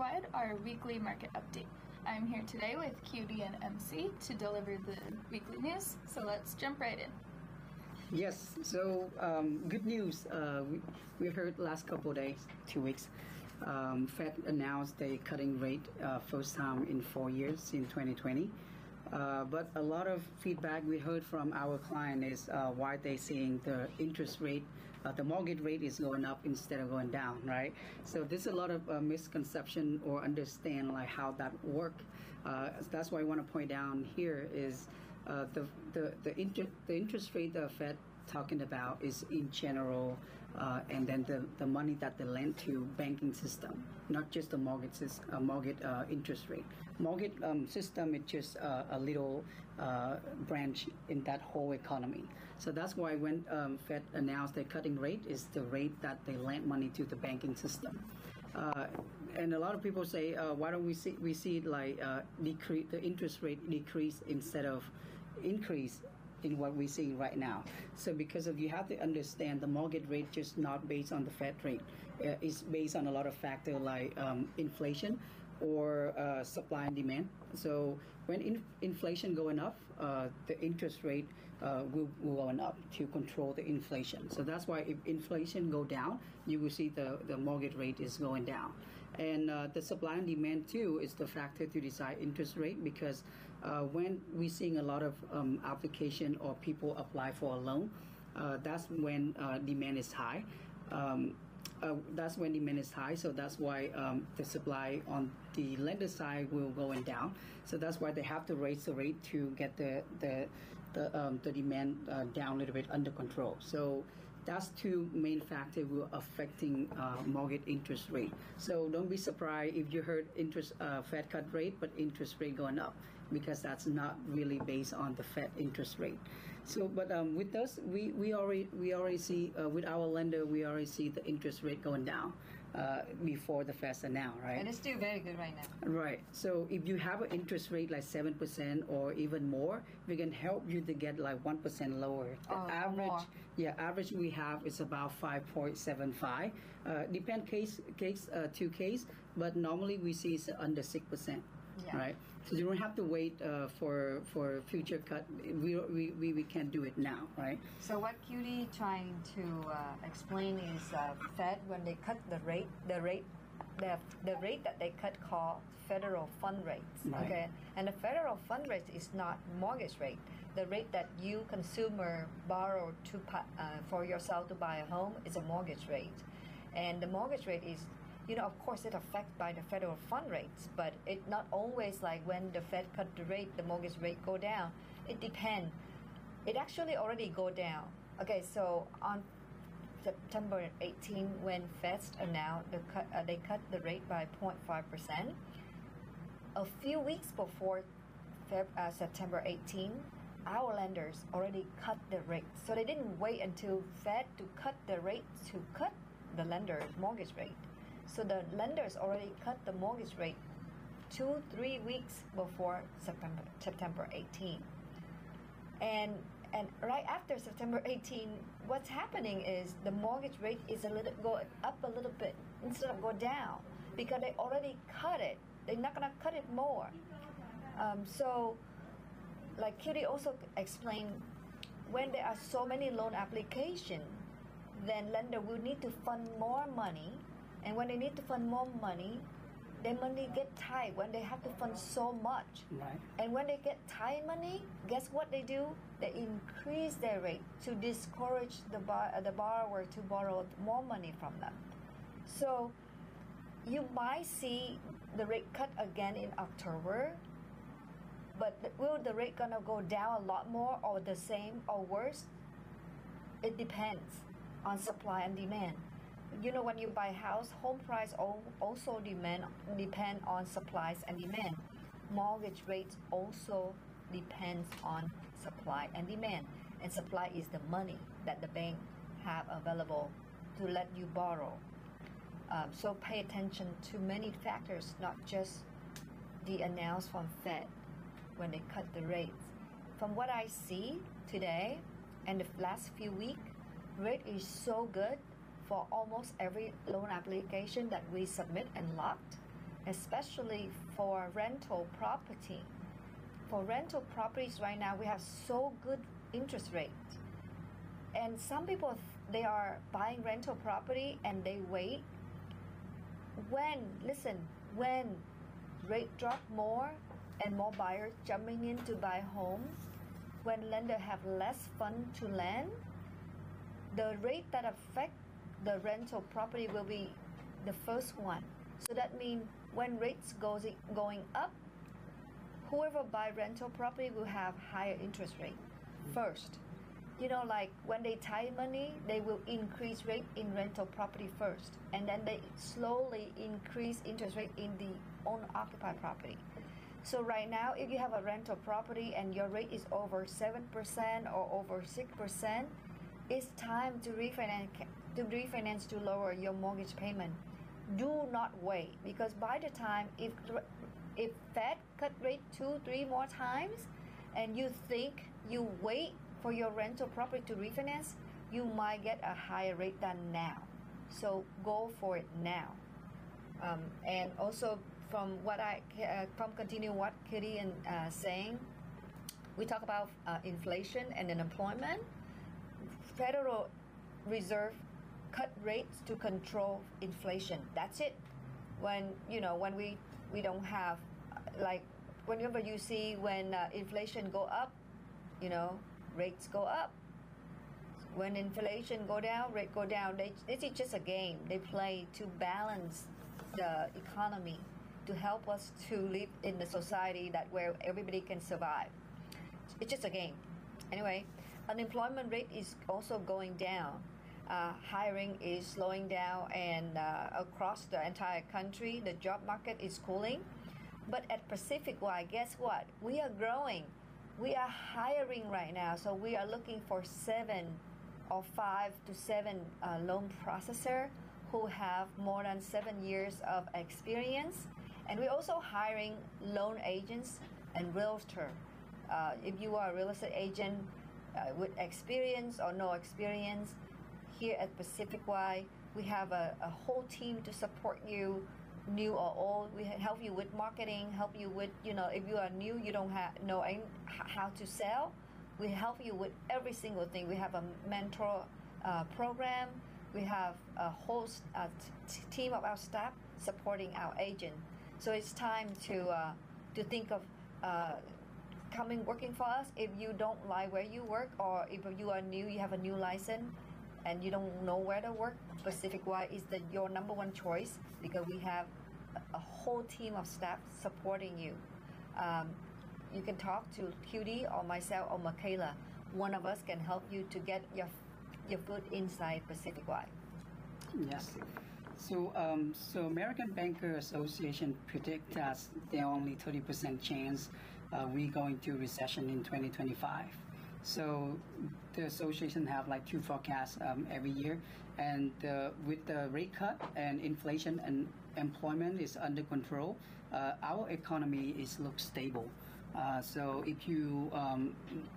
Pacificwide, our weekly market update. I'm here today with QD and MC to deliver the weekly news, so let's jump right in. Yes, so good news. We heard last couple of days, 2 weeks, Fed announced a cutting rate first time in 4 years in 2020. But a lot of feedback we heard from our client is why they seeing the interest rate, the mortgage rate is going up instead of going down, right? So there's a lot of misconception or understand like how that work. That's why I want to point down here is the interest rate the Fed talking about is in general, and then the money that they lend to banking system, not just the mortgage interest rate. Mortgage system is just a little branch in that whole economy. So that's why when Fed announced the cutting rate is the rate that they lend money to the banking system. And a lot of people say, why don't we see like decrease the interest rate decrease instead of increase in what we're seeing right now. So because of you have to understand the mortgage rate just not based on the Fed rate. It's based on a lot of factors like inflation or supply and demand. So when inflation going up, the interest rate will going up to control the inflation. So that's why if inflation go down, you will see the mortgage rate is going down. And the supply and demand too is the factor to decide interest rate, because when we're seeing a lot of application or people apply for a loan, that's when demand is high. So that's why the supply on the lender side will going down. So that's why they have to raise the rate to get the demand down a little bit under control. So that's two main factors will affecting mortgage interest rate. So don't be surprised if you heard Fed cut rate, but interest rate going up, because that's not really based on the Fed interest rate. So, but with us, we already see with our lender, we already see the interest rate going down before the Fed announced, right? And it's still very good right now. Right. So if you have an interest rate like 7% or even more, we can help you to get like 1% lower. The average we have is about 5.75. Depend case to case, but normally we see it's under 6%. Yeah. Right, so you don't have to wait for future cut. We can do it now, right? So what QD trying to explain is Fed, when they cut the rate that they cut called federal fund rates. Right. Okay, and the federal fund rate is not mortgage rate. The rate that you consumer borrow to for yourself to buy a home is a mortgage rate, and the mortgage rate is, of course, it affected by the federal fund rates, but it not always like when the Fed cut the rate, the mortgage rate go down. It depends. It actually already go down. Okay, so on September 18, when Fed announced they cut the rate by 0.5%. A few weeks before September 18, our lenders already cut the rate. So they didn't wait until Fed to cut the rate to cut the lender's mortgage rate. So the lenders already cut the mortgage rate 2-3 weeks before September 18. And right after September 18, what's happening is the mortgage rate is go up a little bit instead of go down, because they already cut it. They're not gonna cut it more. So like QD also explained, when there are so many loan applications, then lender will need to fund more money. And when they need to fund more money, their money get tight when they have to fund so much. Right. And when they get tight money, guess what they do? They increase their rate to discourage the borrower to borrow more money from them. So you might see the rate cut again in October, but will the rate gonna go down a lot more or the same or worse? It depends on supply and demand. When you buy a house, home price also depend on supplies and demand. Mortgage rates also depends on supply and demand. And supply is the money that the bank have available to let you borrow. So pay attention to many factors, not just the announcement from Fed when they cut the rates. From what I see today and the last few weeks, rate is so good for almost every loan application that we submit and locked. especially for rental property. For rental properties right now, we have so good interest rate. And some people, they are buying rental property and they wait. When rate drop more and more buyers jumping in to buy home, when lender have less fund to lend, the rate that affect the rental property will be the first one. So that means when rates going up, whoever buy rental property will have higher interest rate first. Like when they tie money, they will increase rate in rental property first, and then they slowly increase interest rate in the owner-occupied property. So right now, if you have a rental property and your rate is over 7% or over 6%, it's time to refinance to lower your mortgage payment. Do not wait, because by the time if Fed cut rate 2-3 more times, and you think you wait for your rental property to refinance, you might get a higher rate than now. So go for it now. And also from continue what Kitty and saying, we talk about inflation and unemployment. Federal Reserve cut rates to control inflation. That's it. When we don't have, like, whenever you see when inflation go up, rates go up. When inflation go down, rate go down. This is just a game they play to balance the economy, to help us to live in the society where everybody can survive. It's just a game. Anyway, unemployment rate is also going down. Hiring is slowing down, and across the entire country, the job market is cooling. But at Pacificwide, guess what? We are growing. We are hiring right now, so we are looking for 5 to 7 loan processor who have more than 7 years of experience. And we're also hiring loan agents and realtor. If you are a real estate agent with experience or no experience, here at Pacificwide, we have a whole team to support you, new or old. We help you with marketing, help you with, if you are new, you don't know how to sell. We help you with every single thing. We have a mentor program. We have a whole team of our staff supporting our agent. So it's time to think of working for us. If you don't like where you work, or if you are new, you have a new license, and you don't know where to work, Pacificwide is your number one choice, because we have a whole team of staff supporting you. You can talk to QD or myself or Michaela. One of us can help you to get your foot inside Pacificwide. Yes. So American Banker Association predict that there are only 30% chance we go into recession in 2025. So the association have like 2 forecasts every year, and with the rate cut and inflation and employment is under control, our economy looks stable. So if you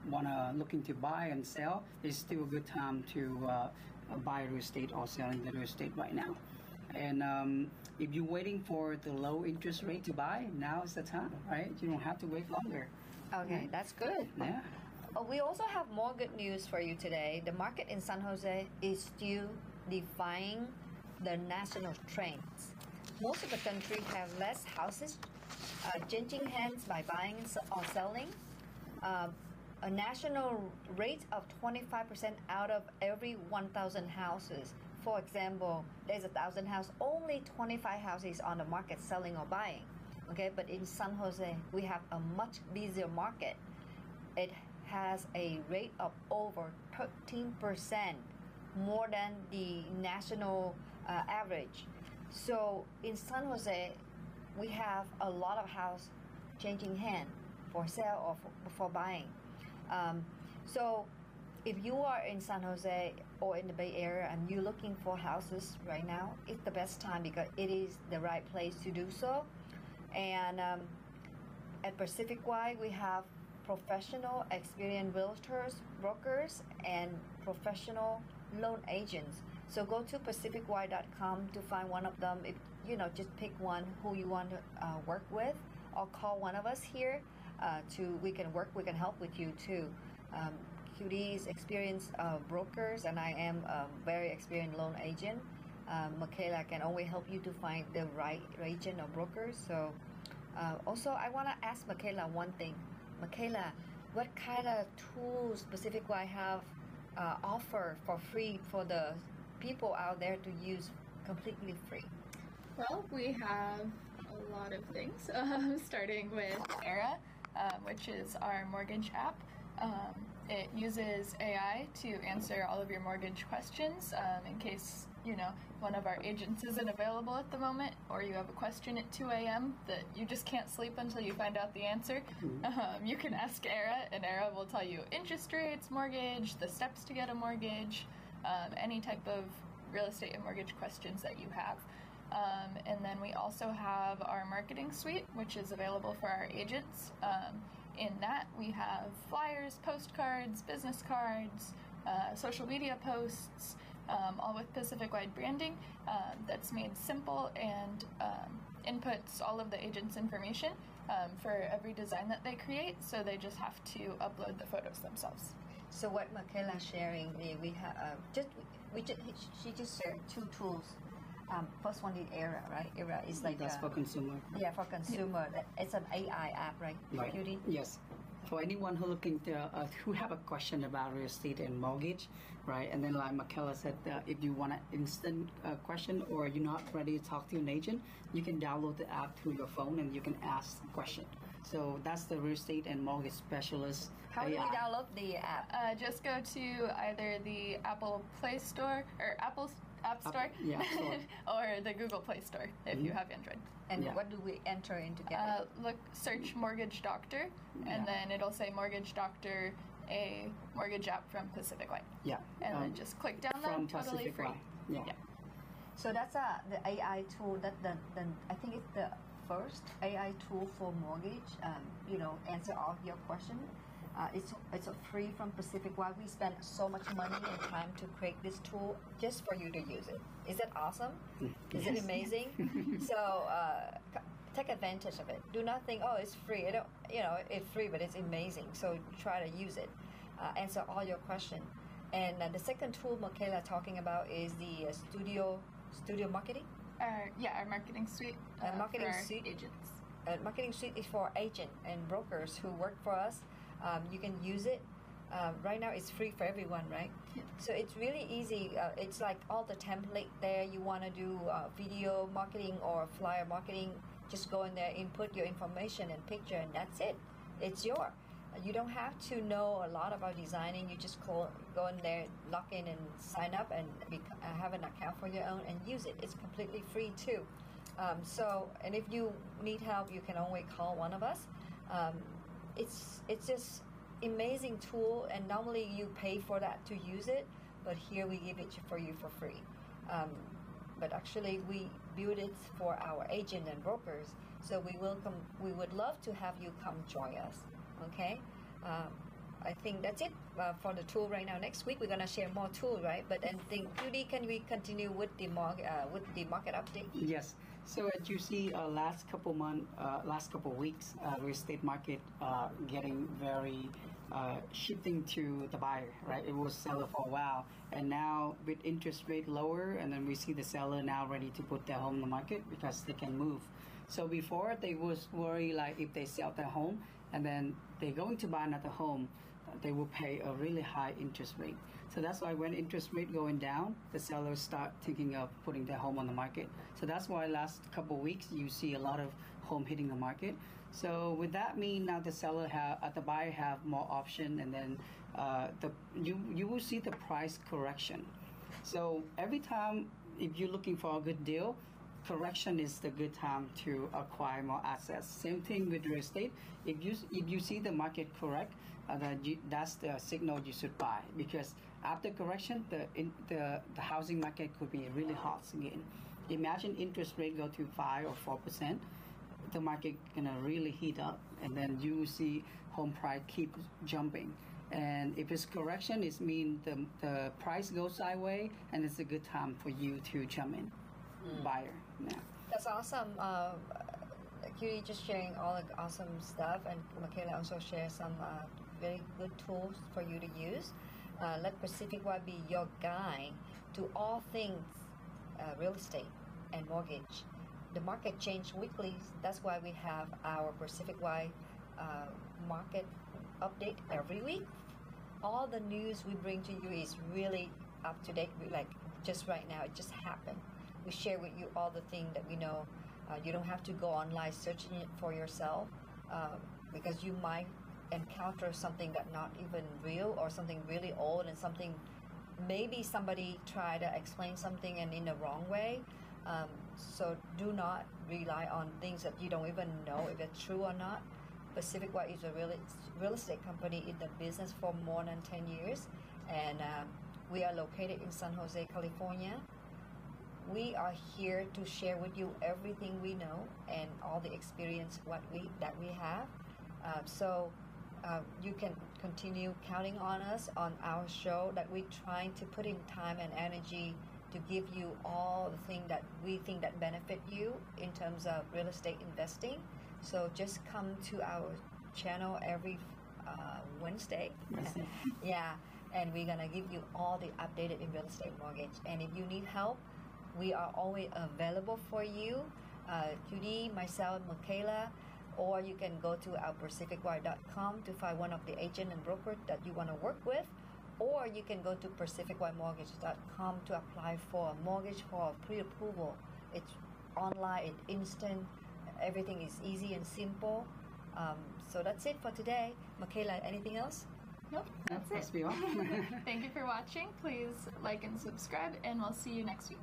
wanna looking to buy and sell, it's still a good time to buy real estate or selling the real estate right now. And if you're waiting for the low interest rate to buy, now is the time, right? You don't have to wait longer. Okay, right? That's good. Yeah. We also have more good news for you today. The market in San Jose is still defying the national trends. Most of the country have less houses changing hands by buying or selling. A national rate of 25% out of every 1,000 houses. For example, there's 1,000 houses, only 25 houses on the market selling or buying. Okay, but in San Jose, we have a much busier market. It has a rate of over 13%, more than the national average. So in San Jose, we have a lot of house changing hand for sale or for buying. So if you are in San Jose or in the Bay Area and you're looking for houses right now, it's the best time, because it is the right place to do so. And at Pacificwide, we have professional, experienced realtors, brokers, and professional loan agents. So go to pacificwide.com to find one of them. If just pick one who you want to work with, or call one of us here. We can help with you too. QD is experienced brokers, and I am a very experienced loan agent. Michaela can only help you to find the right agent or broker. So also I want to ask Michaela one thing. Michaela, what kind of tools Pacificwide have offer for free for the people out there to use completely free? Well, we have a lot of things, starting with Era, which is our mortgage app. It uses AI to answer all of your mortgage questions in case, one of our agents isn't available at the moment, or you have a question at 2 a.m. that you just can't sleep until you find out the answer. You can ask Era, and Era will tell you interest rates, mortgage, the steps to get a mortgage, any type of real estate and mortgage questions that you have. And then we also have our marketing suite, which is available for our agents. In that, we have flyers, postcards, business cards, social media posts, all with Pacificwide branding that's made simple and inputs all of the agents' information for every design that they create, so they just have to upload the photos themselves. So what Michaela sharing, we have she just shared 2 tools. First one is Era, right? Era is like that's for consumer. Yeah, for consumer. It's an AI app, right? Right. Judy? Yes. For anyone who looking to who have a question about real estate and mortgage, right? And then like Michaela said, if you want an instant question or you're not ready to talk to an agent, you can download the app through your phone and you can ask a question. So that's the real estate and mortgage specialist. How do we download the app? Just go to either the Apple Play Store or Apple's App Store, or the Google Play Store if you have Android. And what do we enter in to get it? Search Mortgage Doctor, and then it'll say Mortgage Doctor, a mortgage app from Pacificwide. Yeah. And then just click down that, totally free. Yeah. So that's the AI tool that I think it's the first AI tool for mortgage. Answer all your questions. It's free from Pacificwide. We spend so much money and time to create this tool just for you to use it. Is that awesome? Is it amazing? So take advantage of it. Do not think, oh, it's free. It's free, but it's amazing. So try to use it. Answer all your questions. And the second tool Michaela talking about is the studio marketing. Our marketing suite. Marketing for suite agents. Marketing suite is for agents and brokers who work for us. You can use it. Right now it's free for everyone, right? Yeah. So it's really easy. It's like all the template there. You want to do video marketing or flyer marketing, just go in there, input your information and picture, and that's it. It's yours. You don't have to know a lot about designing. You just go in there, log in and sign up and have an account for your own and use it. It's completely free too. And if you need help, you can always call one of us. It's just amazing tool, and normally you pay for that to use it, but here we give it for you for free. But actually we build it for our agent and brokers, so we would love to have you come join us. Okay, I think that's it for the tool right now. Next week we're gonna share more tool, right? But and think, Judy, can we continue with the market update? Yes. So as you see, last couple weeks, real estate market getting very shifting to the buyer, right? It was seller for a while, and now with interest rate lower, and then we see the seller now ready to put their home in the market because they can move. So before they was worried like if they sell their home and then they're going to buy another home, they will pay a really high interest rate. So that's why when interest rate going down, the sellers start thinking of putting their home on the market. So that's why last couple of weeks you see a lot of home hitting the market. So with that mean now the buyer have more option, and then you will see the price correction. So every time if you're looking for a good deal, correction is the good time to acquire more assets. Same thing with real estate. If you see the market correct, that's the signal you should buy, because after correction, the housing market could be really hot again. Imagine interest rate go to 5 or 4%, the market gonna really heat up, and then you see home price keep jumping. And if it's correction, it means the price goes sideways, and it's a good time for you to jump in, buyer. Yeah. That's awesome. Cutie just sharing all the awesome stuff, and Michaela also shares some very good tools for you to use. Let Pacificwide be your guide to all things real estate and mortgage. The market changes weekly. That's why we have our Pacificwide market update every week. All the news we bring to you is really up to date. Like just right now, it just happened. We share with you all the things that we know. You don't have to go online searching it for yourself because you might encounter something that not even real, or something really old, and something maybe somebody tried to explain something and in the wrong way. So do not rely on things that you don't even know if it's true or not. Pacificwide is a real estate company in the business for more than 10 years, and we are located in San Jose, California. We are here to share with you everything we know and all the experience that we have. So you can continue counting on us on our show, that we're trying to put in time and energy to give you all the things that we think that benefit you in terms of real estate investing. So just come to our channel every Wednesday. Yeah, and we're gonna give you all the updated in real estate mortgage. And if you need help, we are always available for you. Judy, myself, Michaela, or you can go to our pacificwide.com to find one of the agent and broker that you want to work with, or you can go to pacificwidemortgage.com to apply for a mortgage for pre-approval. It's online, it's instant, everything is easy and simple. So that's it for today. Michaela, anything else? Nope, that's it. Must be all. Thank you for watching. Please like and subscribe, and we'll see you next week.